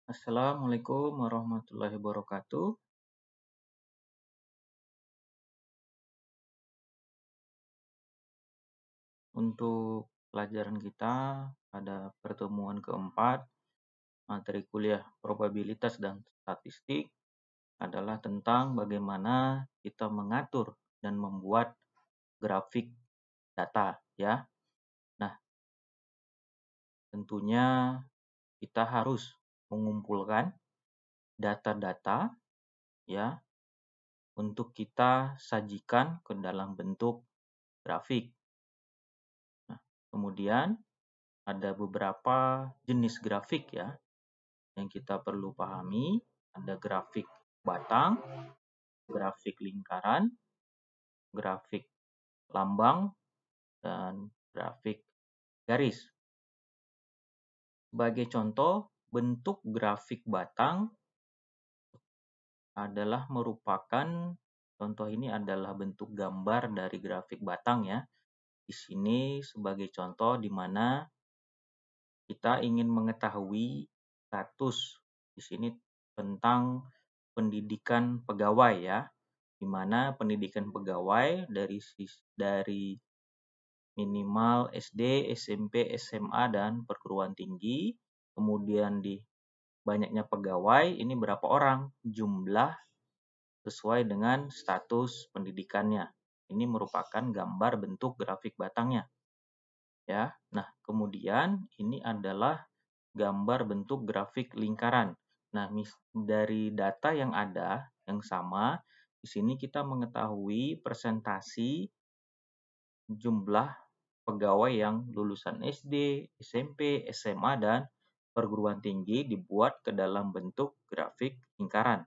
Assalamualaikum warahmatullahi wabarakatuh. Untuk pelajaran kita pada pertemuan keempat, materi kuliah probabilitas dan statistik adalah tentang bagaimana kita mengatur dan membuat grafik data, ya. Nah, tentunya kita harus mengumpulkan data-data, ya, untuk kita sajikan ke dalam bentuk grafik. Nah, kemudian ada beberapa jenis grafik, ya, yang kita perlu pahami. Ada grafik batang, grafik lingkaran, grafik lambang, dan grafik garis. Sebagai contoh, bentuk grafik batang adalah merupakan, contoh ini adalah bentuk gambar dari grafik batang, ya. Di sini sebagai contoh di mana kita ingin mengetahui status di sini tentang pendidikan pegawai, ya, di mana pendidikan pegawai dari minimal SD, SMP, SMA, dan perguruan tinggi, kemudian di banyaknya pegawai, ini berapa orang, jumlah sesuai dengan status pendidikannya. Ini merupakan gambar bentuk grafik batangnya, ya. Nah, kemudian ini adalah gambar bentuk grafik lingkaran. Nah, dari data yang ada, yang sama, di sini kita mengetahui presentasi jumlah pegawai yang lulusan SD, SMP, SMA, dan perguruan tinggi dibuat ke dalam bentuk grafik lingkaran.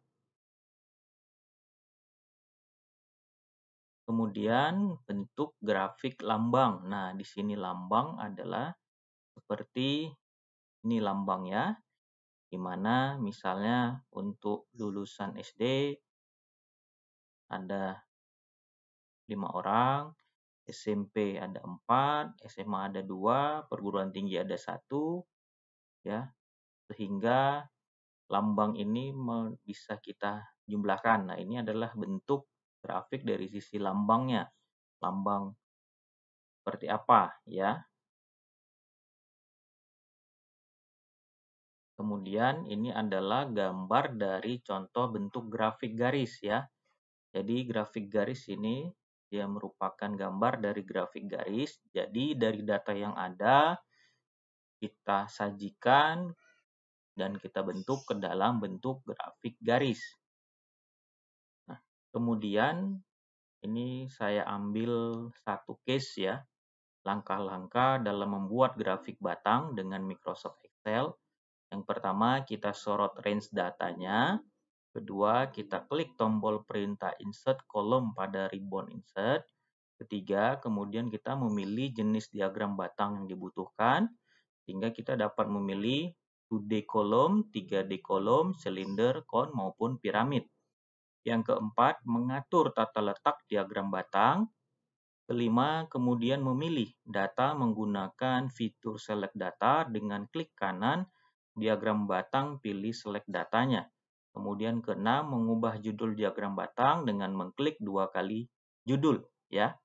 Kemudian bentuk grafik lambang. Nah, di sini lambang adalah seperti ini lambangnya, di mana misalnya untuk lulusan SD ada 5 orang, SMP ada 4, SMA ada 2, perguruan tinggi ada 1, ya, sehingga lambang ini bisa kita jumlahkan. Nah, ini adalah bentuk grafik dari sisi lambangnya. Lambang seperti apa, ya. Kemudian ini adalah gambar dari contoh bentuk grafik garis, ya. Jadi grafik garis ini dia merupakan gambar dari grafik garis. Jadi dari data yang ada kita sajikan dan kita bentuk ke dalam bentuk grafik garis. Nah, kemudian ini saya ambil satu case, ya, langkah-langkah dalam membuat grafik batang dengan Microsoft Excel. Yang pertama, kita sorot range datanya. Kedua, kita klik tombol perintah insert kolom pada ribbon insert. Ketiga, kemudian kita memilih jenis diagram batang yang dibutuhkan, sehingga kita dapat memilih 2D kolom, 3D kolom, silinder, cone, maupun piramid. Yang keempat, mengatur tata letak diagram batang. Kelima, kemudian memilih data menggunakan fitur select data dengan klik kanan, diagram batang, pilih select datanya. Kemudian keenam, mengubah judul diagram batang dengan mengklik 2 kali judul, ya.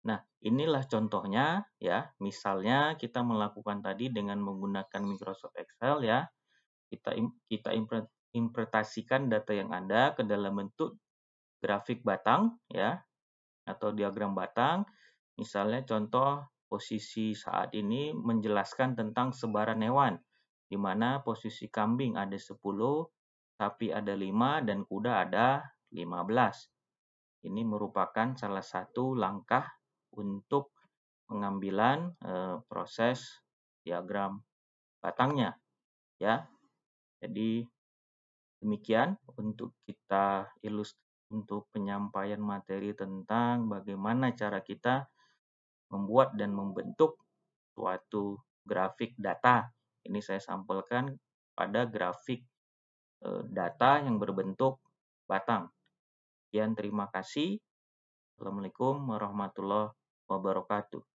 Nah, inilah contohnya, ya. Misalnya kita melakukan tadi dengan menggunakan Microsoft Excel, ya. Kita interpretasikan data yang ada ke dalam bentuk grafik batang, ya, atau diagram batang. Misalnya contoh posisi saat ini menjelaskan tentang sebaran hewan, di mana posisi kambing ada 10, sapi ada 5, dan kuda ada 15. Ini merupakan salah satu langkah untuk pengambilan proses diagram batangnya, ya. Jadi demikian untuk kita untuk penyampaian materi tentang bagaimana cara kita membuat dan membentuk suatu grafik data. Ini saya sampelkan pada grafik data yang berbentuk batang. Sekian, terima kasih. Assalamualaikum warahmatullahi wabarakatuh.